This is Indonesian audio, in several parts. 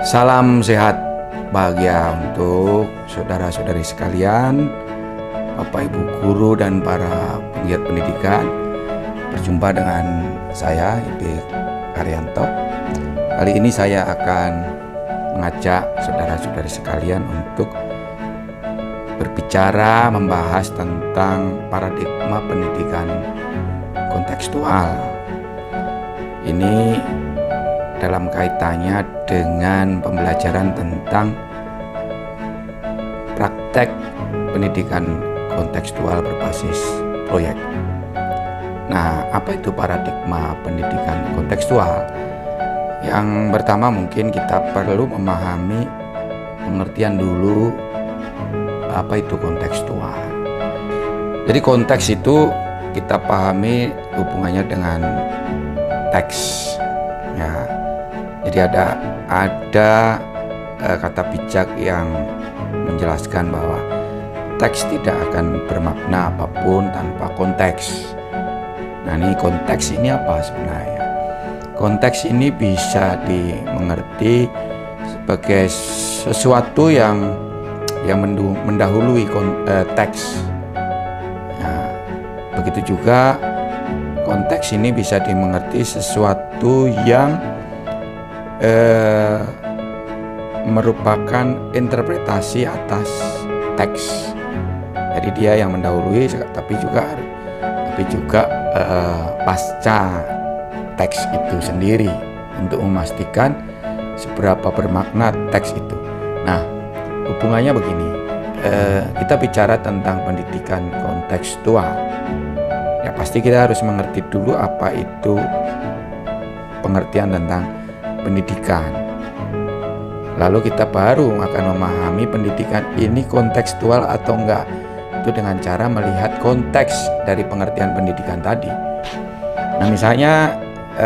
Salam sehat bahagia untuk saudara-saudari sekalian, Bapak Ibu guru dan para penggiat pendidikan. Berjumpa dengan saya Ibe Karyanto. Kali ini saya akan mengajak saudara-saudari sekalian untuk berbicara membahas tentang paradigma pendidikan kontekstual. Ini dalam kaitannya dengan pembelajaran tentang praktek pendidikan kontekstual berbasis proyek. Nah, apa itu paradigma pendidikan kontekstual? Yang pertama mungkin kita perlu memahami pengertian dulu apa itu kontekstual. Jadi konteks itu kita pahami hubungannya dengan teks. Ya, jadi ada kata bijak yang menjelaskan bahwa teks tidak akan bermakna apapun tanpa konteks. Nah, ini konteks ini apa sebenarnya? Konteks ini bisa dimengerti sebagai sesuatu yang mendahului teks. Nah, begitu juga konteks ini bisa dimengerti sesuatu yang merupakan interpretasi atas teks. Jadi dia yang mendahului, tapi juga pasca teks itu sendiri untuk memastikan seberapa bermakna teks itu. Nah, hubungannya begini. Kita bicara tentang pendidikan kontekstual. Ya pasti kita harus mengerti dulu apa itu pengertian tentang pendidikan. Lalu kita baru akan memahami pendidikan ini kontekstual atau enggak. Itu dengan cara melihat konteks dari pengertian pendidikan tadi. Nah, misalnya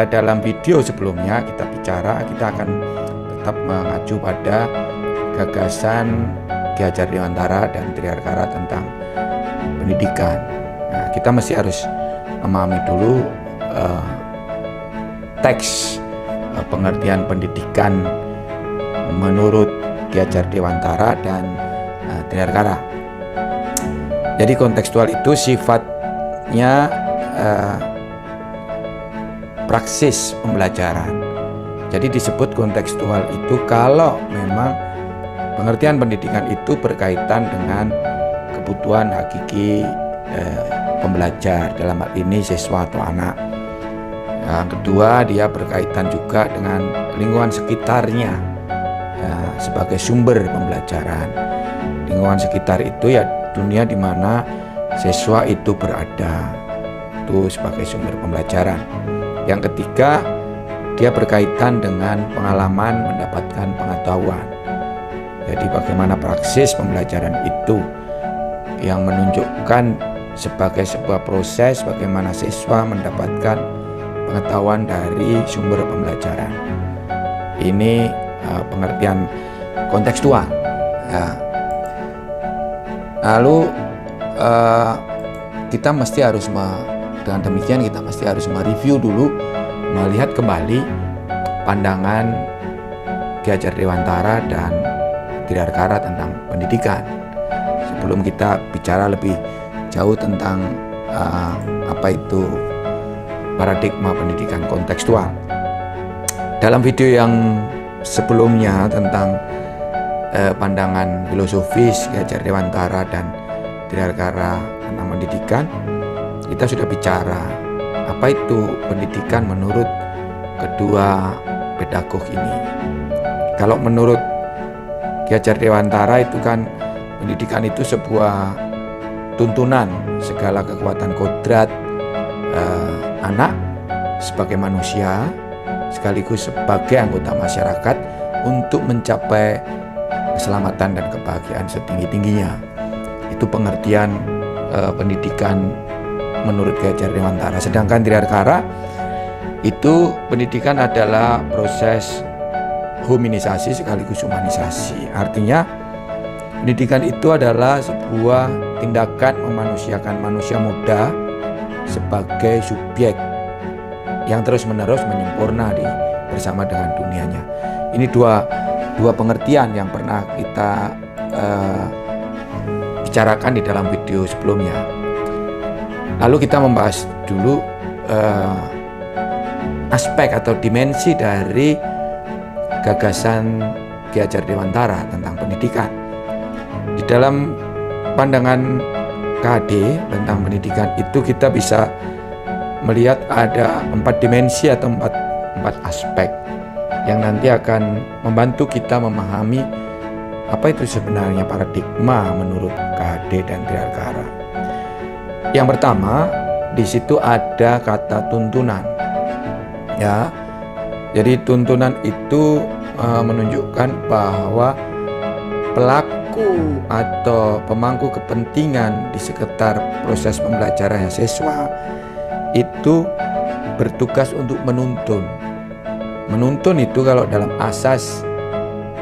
dalam video sebelumnya kita akan tetap mengacu pada gagasan Ki Hajar Dewantara dan Triharkara tentang pendidikan. Nah, kita mesti harus memahami dulu teks pengertian pendidikan menurut Ki Hajar Dewantara dan Triharkara. Jadi kontekstual itu sifatnya praksis pembelajaran. Jadi disebut kontekstual itu kalau memang pengertian pendidikan itu berkaitan dengan kebutuhan hakiki pembelajar, dalam hal ini siswa atau anak. Yang kedua, dia berkaitan juga dengan lingkungan sekitarnya ya, sebagai sumber pembelajaran. Lingkungan sekitar itu ya dunia di mana siswa itu berada, itu sebagai sumber pembelajaran. Yang ketiga, dia berkaitan dengan pengalaman mendapatkan pengetahuan. Jadi bagaimana praksis pembelajaran itu yang menunjukkan sebagai sebuah proses bagaimana siswa mendapatkan pengetahuan dari sumber pembelajaran. Ini pengertian kontekstual. Ya. Lalu kita mesti harus dengan demikian kita mesti harus mereview dulu, melihat kembali pandangan Ki Hajar Dewantara dan Triharkara tentang pendidikan. Sebelum kita bicara lebih jauh tentang apa itu paradigma pendidikan kontekstual. Dalam video yang sebelumnya tentang pandangan filosofis Ki Hajar Dewantara dan Triharkara tentang pendidikan, kita sudah bicara apa itu pendidikan menurut kedua pedagog ini. Kalau menurut Ki Hajar Dewantara itu kan pendidikan itu sebuah tuntunan segala kekuatan kodrat anak sebagai manusia sekaligus sebagai anggota masyarakat untuk mencapai keselamatan dan kebahagiaan setinggi-tingginya. Itu pengertian pendidikan menurut Ki Hajar Dewantara. Sedangkan Triharkara itu pendidikan adalah proses humanisasi sekaligus humanisasi. Artinya pendidikan itu adalah sebuah tindakan memanusiakan manusia muda sebagai subjek yang terus-menerus menyempurna bersama dengan dunianya. Ini dua dua pengertian yang pernah kita bicarakan di dalam video sebelumnya. Lalu kita membahas dulu aspek atau dimensi dari gagasan Ki Hajar Dewantara tentang pendidikan. Di dalam pandangan KHD tentang pendidikan itu kita bisa melihat ada 4 dimensi atau 4 aspek yang nanti akan membantu kita memahami apa itu sebenarnya paradigma menurut KHD dan Triarkara. Yang pertama, di situ ada kata tuntunan. Ya. Jadi tuntunan itu menunjukkan bahwa pelaku atau pemangku kepentingan di sekitar proses pembelajaran siswa itu bertugas untuk menuntun. Menuntun itu kalau dalam asas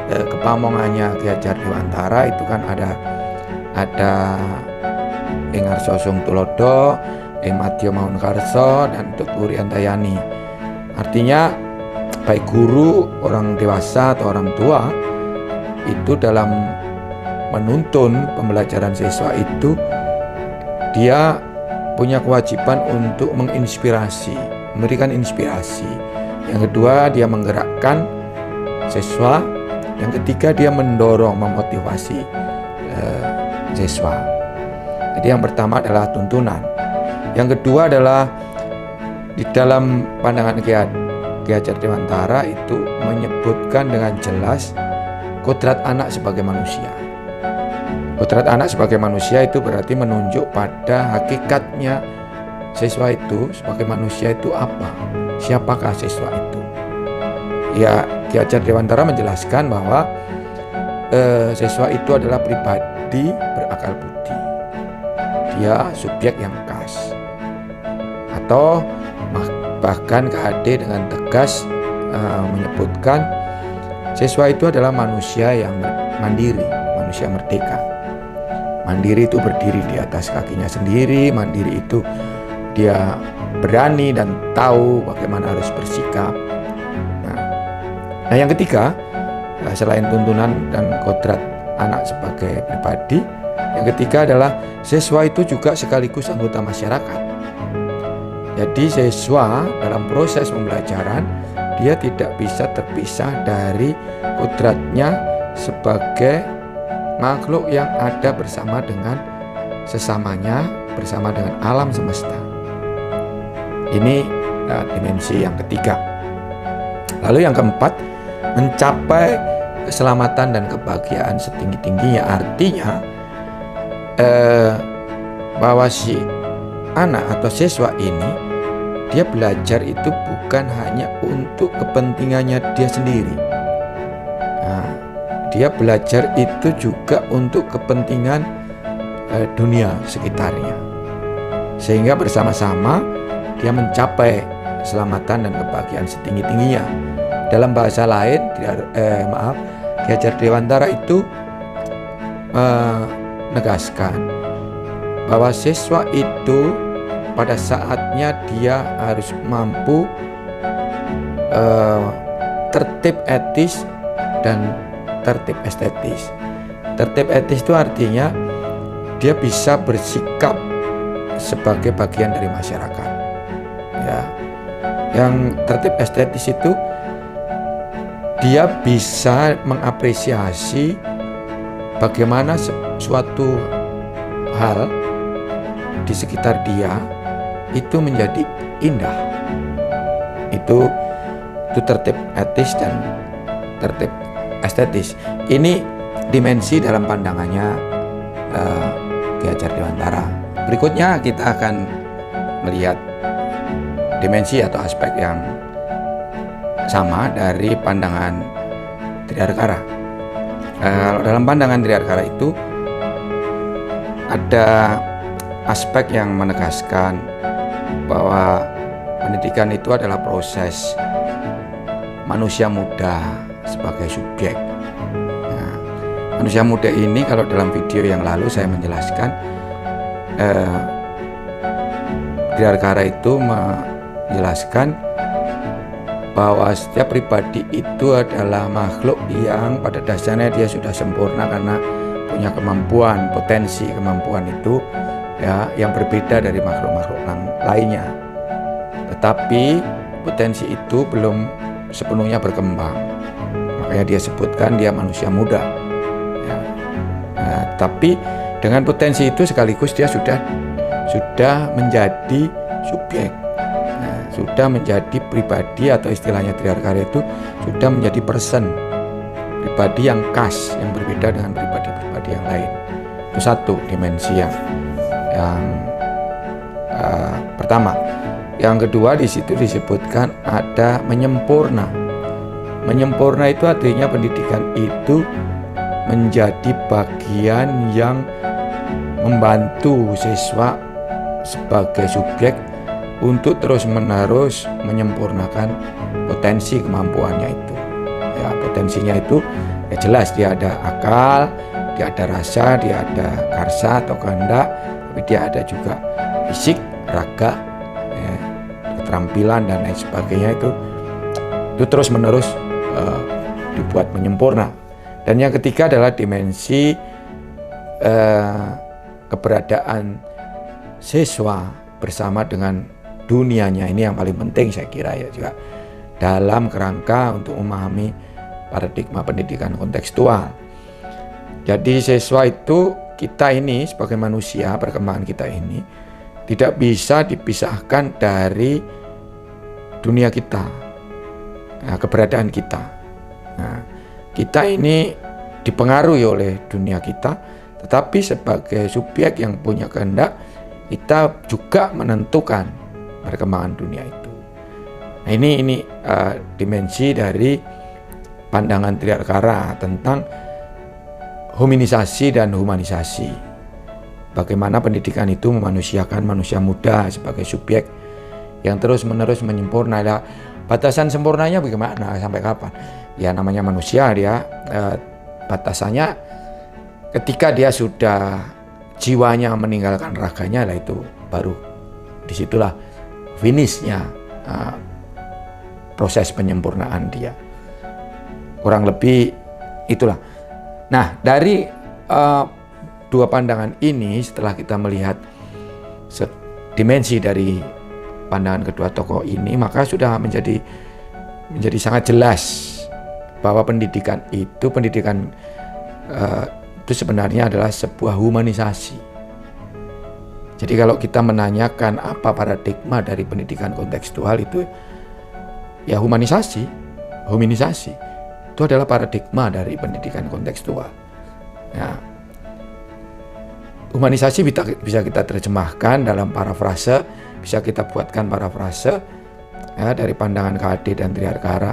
kepamongannya Ki Hajar Dewantara itu kan ada Ing Arso Sung Tulodo, Ing Madya Mahunkarso, dan Tuturi Antayani. Artinya baik guru, orang dewasa atau orang tua itu dalam menuntun pembelajaran siswa itu dia punya kewajiban untuk menginspirasi, memberikan inspirasi. Yang kedua, dia menggerakkan siswa. Yang ketiga, dia mendorong, memotivasi siswa. Jadi yang pertama adalah tuntunan. Yang kedua adalah di dalam pandangan Ki Hajar Dewantara itu menyebutkan dengan jelas kodrat anak sebagai manusia. Kodrat anak sebagai manusia itu berarti menunjuk pada hakikatnya siswa itu sebagai manusia itu apa? Siapakah siswa itu? Ya, Ki Hajar Dewantara menjelaskan bahwa siswa itu adalah pribadi berakal budi. Dia subjek yang khas. Atau bahkan KHD dengan tegas menyebutkan siswa itu adalah manusia yang mandiri, manusia merdeka. Mandiri itu berdiri di atas kakinya sendiri, mandiri itu dia berani dan tahu bagaimana harus bersikap. Nah, yang ketiga, selain tuntunan dan kodrat anak sebagai pribadi, yang ketiga adalah siswa itu juga sekaligus anggota masyarakat. Jadi siswa dalam proses pembelajaran dia tidak bisa terpisah dari kodratnya sebagai makhluk yang ada bersama dengan sesamanya, bersama dengan alam semesta. Ini dimensi yang ketiga. Lalu yang keempat, mencapai keselamatan dan kebahagiaan setinggi-tingginya. Artinya bahwa si anak atau siswa ini dia belajar itu bukan hanya untuk kepentingannya dia sendiri. Nah, dia belajar itu juga untuk kepentingan dunia sekitarnya. Sehingga bersama-sama dia mencapai keselamatan dan kebahagiaan setinggi-tingginya. Dalam bahasa lain, Ki Hajar Dewantara itu menegaskan bahwa siswa itu pada saatnya dia harus mampu tertib etis dan tertib estetis. Tertib etis itu artinya dia bisa bersikap sebagai bagian dari masyarakat. Ya. Yang tertib estetis itu dia bisa mengapresiasi bagaimana suatu hal di sekitar dia itu menjadi indah. Itu tertib etis dan tertib estetis. Ini dimensi dalam pandangannya Ki Hajar Dewantara. Berikutnya kita akan melihat dimensi atau aspek yang sama dari pandangan Triarkara. Dalam pandangan Triarkara itu ada aspek yang menegaskan bahwa pendidikan itu adalah proses manusia muda sebagai subjek. Nah, manusia muda ini kalau dalam video yang lalu saya menjelaskan Triarkara itu menjelaskan bahwa setiap pribadi itu adalah makhluk yang pada dasarnya dia sudah sempurna karena punya kemampuan, potensi kemampuan itu ya yang berbeda dari makhluk-makhluk lainnya. Tetapi potensi itu belum sepenuhnya berkembang. Makanya dia sebutkan dia manusia muda. Ya. Nah, tapi dengan potensi itu sekaligus dia sudah menjadi subjek. Sudah menjadi pribadi atau istilahnya Triarkara itu sudah menjadi person, pribadi yang khas, yang berbeda dengan pribadi-pribadi yang lain. Itu satu dimensi yang pertama. Yang kedua di situ disebutkan ada menyempurna. Menyempurna itu artinya pendidikan itu menjadi bagian yang membantu siswa sebagai subjek untuk terus-menerus menyempurnakan potensi kemampuannya itu. Ya, potensinya itu ya jelas dia ada akal, dia ada rasa, dia ada karsa atau kehendak, tapi dia ada juga fisik, raga, ya, keterampilan dan lain sebagainya itu terus-menerus dibuat menyempurna. Dan yang ketiga adalah dimensi keberadaan siswa bersama dengan dunianya. Ini yang paling penting saya kira ya juga dalam kerangka untuk memahami paradigma pendidikan kontekstual. Jadi siswa itu kita ini sebagai manusia, perkembangan kita ini tidak bisa dipisahkan dari dunia kita, ya, keberadaan kita. Nah, kita ini dipengaruhi oleh dunia kita, tetapi sebagai subjek yang punya kehendak, kita juga menentukan perkembangan dunia itu. Nah, ini dimensi dari pandangan Triarkara tentang hominisasi dan humanisasi. Bagaimana pendidikan itu memanusiakan manusia muda sebagai subjek yang terus-menerus menyempurna. Nah, batasan sempurnanya bagaimana? Sampai kapan? Ya namanya manusia, dia batasannya ketika dia sudah jiwanya meninggalkan raganya, lah itu baru disitulah finishnya proses penyempurnaan dia. Kurang lebih itulah. Nah, dari dua pandangan ini, setelah kita melihat dimensi dari pandangan kedua tokoh ini, maka sudah menjadi sangat jelas bahwa pendidikan itu sebenarnya adalah sebuah humanisasi. Jadi kalau kita menanyakan apa paradigma dari pendidikan kontekstual itu, ya humanisasi. Itu adalah paradigma dari pendidikan kontekstual. Ya. Humanisasi bisa kita terjemahkan dalam parafrase, bisa kita buatkan parafrase ya, dari pandangan KD dan Triarkara.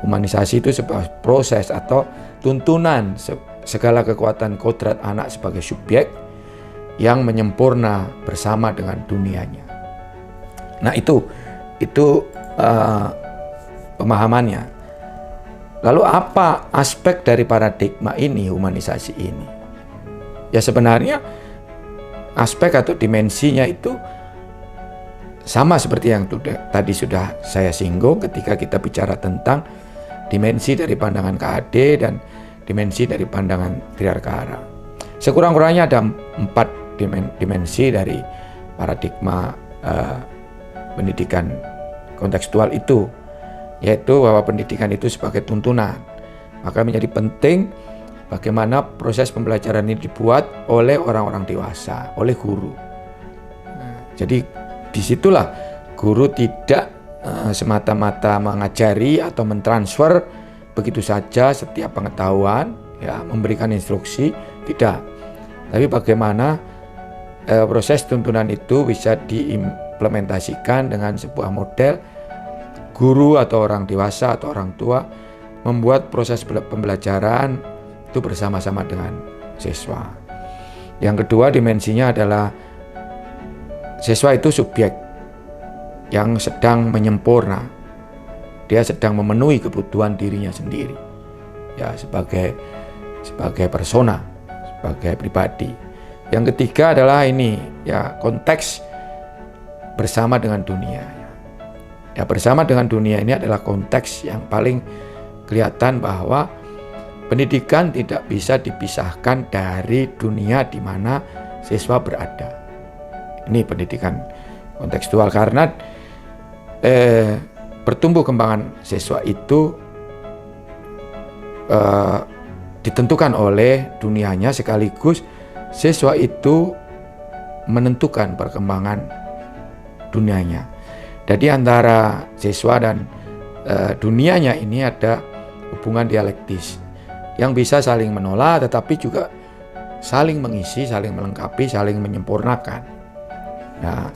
Humanisasi itu sebuah proses atau tuntunan segala kekuatan kodrat anak sebagai subjek yang menyempurna bersama dengan dunianya. Nah itu pemahamannya. Lalu apa aspek dari paradigma ini, humanisasi ini? Ya sebenarnya aspek atau dimensinya itu sama seperti yang tadi sudah saya singgung ketika kita bicara tentang dimensi dari pandangan KAD dan dimensi dari pandangan Triarkara. Sekurang-kurangnya ada 4 dimensi dari paradigma pendidikan kontekstual itu, yaitu bahwa pendidikan itu sebagai tuntunan. Maka menjadi penting bagaimana proses pembelajaran ini dibuat oleh orang-orang dewasa, oleh guru. Jadi disitulah guru tidak semata-mata mengajari atau mentransfer begitu saja setiap pengetahuan, ya, memberikan instruksi, tidak. Tapi bagaimana proses tuntunan itu bisa diimplementasikan dengan sebuah model guru atau orang dewasa atau orang tua membuat proses pembelajaran itu bersama-sama dengan siswa. Yang kedua dimensinya adalah siswa itu subjek yang sedang menyempurna. Dia sedang memenuhi kebutuhan dirinya sendiri. Ya, sebagai persona, sebagai pribadi. Yang ketiga adalah ini, ya, konteks bersama dengan dunia. Ya, bersama dengan dunia ini adalah konteks yang paling kelihatan bahwa pendidikan tidak bisa dipisahkan dari dunia di mana siswa berada. Ini pendidikan kontekstual karena pertumbuh kembangan siswa itu ditentukan oleh dunianya, sekaligus siswa itu menentukan perkembangan dunianya. Jadi antara siswa dan dunianya ini ada hubungan dialektis yang bisa saling menolak tetapi juga saling mengisi, saling melengkapi, saling menyempurnakan. Nah,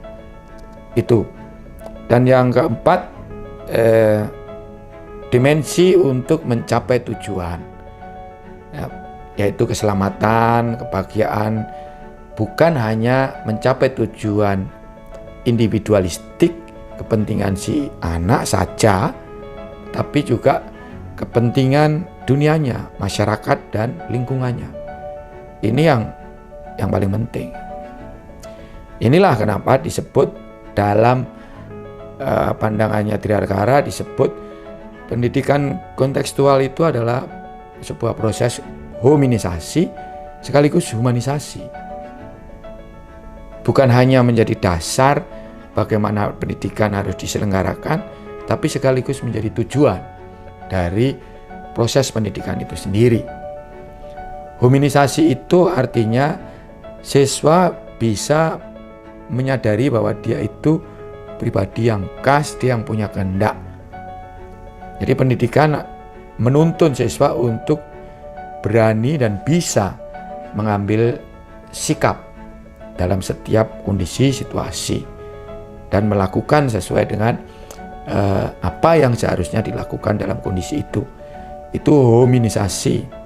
itu. Dan yang keempat, dimensi untuk mencapai tujuan, ya, yaitu keselamatan, kebahagiaan, bukan hanya mencapai tujuan individualistik, kepentingan si anak saja, tapi juga kepentingan dunianya, masyarakat dan lingkungannya. Ini yang paling penting. Inilah kenapa disebut dalam pandangannya Triarkara, disebut pendidikan kontekstual itu adalah sebuah proses hominisasi sekaligus humanisasi. Bukan hanya menjadi dasar bagaimana pendidikan harus diselenggarakan, tapi sekaligus menjadi tujuan dari proses pendidikan itu sendiri. Hominisasi itu artinya siswa bisa menyadari bahwa dia itu pribadi yang khas, dia yang punya kehendak. Jadi pendidikan menuntun siswa untuk berani dan bisa mengambil sikap dalam setiap kondisi situasi dan melakukan sesuai dengan apa yang seharusnya dilakukan dalam kondisi itu. Itu hominisasi.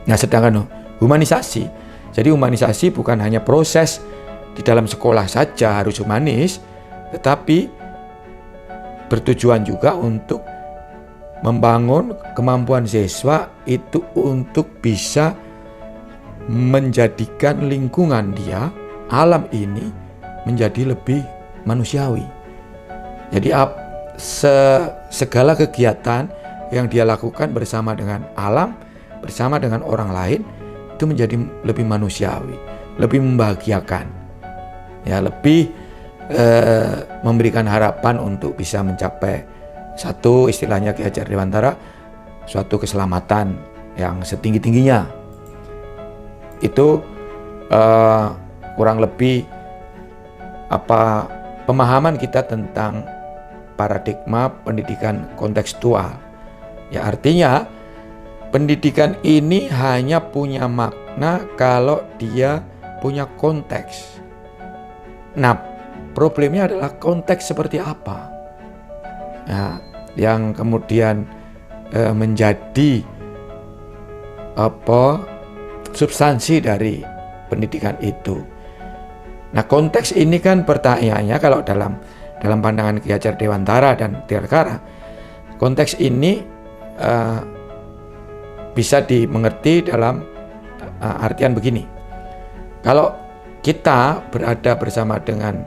Nah, sedangkan humanisasi, jadi humanisasi bukan hanya proses di dalam sekolah saja harus humanis, tetapi bertujuan juga untuk membangun kemampuan siswa itu untuk bisa menjadikan lingkungan dia, alam ini menjadi lebih manusiawi. Jadi segala kegiatan yang dia lakukan bersama dengan alam, bersama dengan orang lain, itu menjadi lebih manusiawi, lebih membahagiakan, ya, lebih memberikan harapan untuk bisa mencapai satu, istilahnya Ki Hajar Dewantara, suatu keselamatan yang setinggi-tingginya. Itu kurang lebih pemahaman kita tentang paradigma pendidikan kontekstual. Ya, artinya pendidikan ini hanya punya makna kalau dia punya konteks. Nah, problemnya adalah konteks seperti apa, ya, yang kemudian menjadi substansi dari pendidikan itu. Nah, konteks ini kan pertanyaannya kalau dalam pandangan Ki Hajar Dewantara dan Triarkara, konteks ini bisa dimengerti dalam artian begini. Kalau kita berada bersama dengan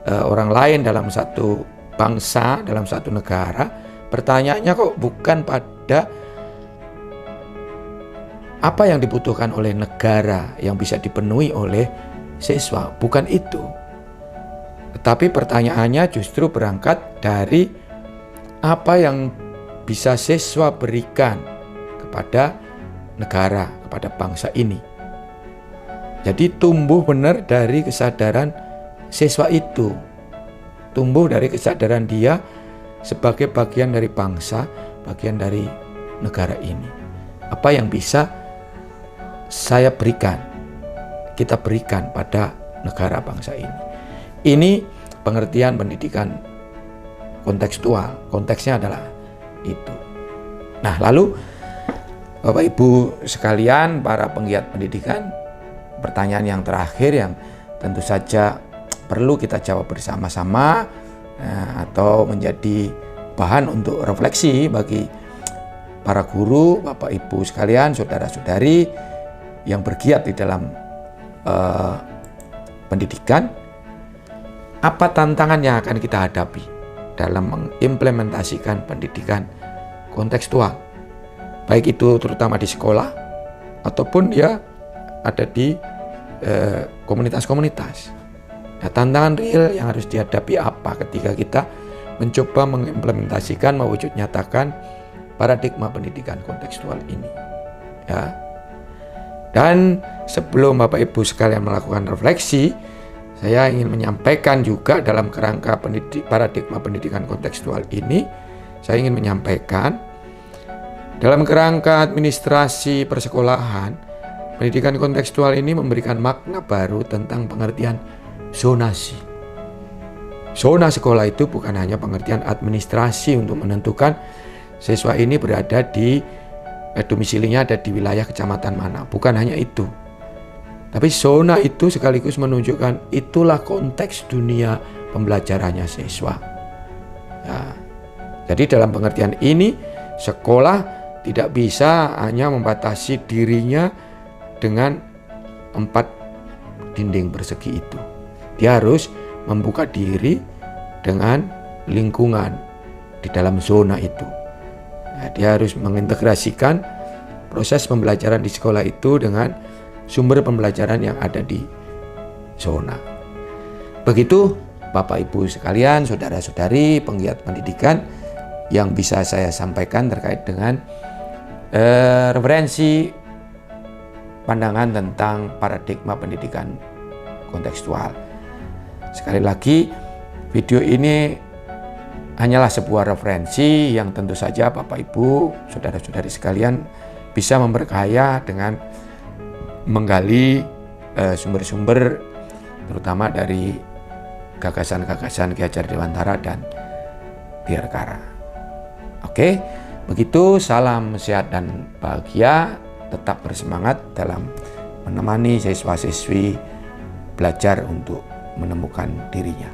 orang lain dalam satu bangsa, dalam satu negara, pertanyaannya kok bukan pada apa yang dibutuhkan oleh negara yang bisa dipenuhi oleh siswa, bukan itu. Tetapi pertanyaannya justru berangkat dari apa yang bisa siswa berikan kepada negara, kepada bangsa ini. Jadi tumbuh benar dari kesadaran siswa itu, tumbuh dari kesadaran dia sebagai bagian dari bangsa, bagian dari negara ini. Apa yang bisa saya berikan, kita berikan pada negara bangsa ini. Ini pengertian pendidikan kontekstual. Konteksnya adalah itu. Nah, lalu Bapak Ibu sekalian, para penggiat pendidikan, pertanyaan yang terakhir yang tentu saja perlu kita jawab bersama-sama, atau menjadi bahan untuk refleksi bagi para guru, Bapak Ibu sekalian, saudara-saudari yang bergiat di dalam pendidikan. Apa tantangan yang akan kita hadapi dalam mengimplementasikan pendidikan kontekstual. Baik itu terutama di sekolah ataupun dia ada di komunitas-komunitas. Nah, tantangan real yang harus dihadapi apa ketika kita mencoba mengimplementasikan, mewujud nyatakan paradigma pendidikan kontekstual ini. Ya. Dan sebelum Bapak Ibu sekalian melakukan refleksi, saya ingin menyampaikan juga dalam kerangka paradigma pendidikan kontekstual ini, saya ingin menyampaikan dalam kerangka administrasi persekolahan, pendidikan kontekstual ini memberikan makna baru tentang pengertian zonasi. Zona sekolah itu bukan hanya pengertian administrasi untuk menentukan siswa ini berada di domisilinya ada di wilayah kecamatan mana. Bukan hanya itu. Tapi zona itu sekaligus menunjukkan itulah konteks dunia pembelajarannya siswa. Ya. Jadi dalam pengertian ini, sekolah tidak bisa hanya membatasi dirinya dengan 4 dinding persegi itu. Dia harus membuka diri dengan lingkungan di dalam zona itu. Nah, dia harus mengintegrasikan proses pembelajaran di sekolah itu dengan sumber pembelajaran yang ada di zona. Begitu Bapak Ibu sekalian, saudara-saudari penggiat pendidikan yang bisa saya sampaikan terkait dengan referensi pandangan tentang paradigma pendidikan kontekstual. Sekali lagi, video ini hanyalah sebuah referensi yang tentu saja Bapak Ibu, saudara-saudari sekalian bisa memberkaya dengan menggali sumber-sumber terutama dari gagasan-gagasan Ki Hajar Dewantara dan Dirgara. Oke, begitu, salam sehat dan bahagia, tetap bersemangat dalam menemani siswa-siswi belajar untuk menemukan dirinya.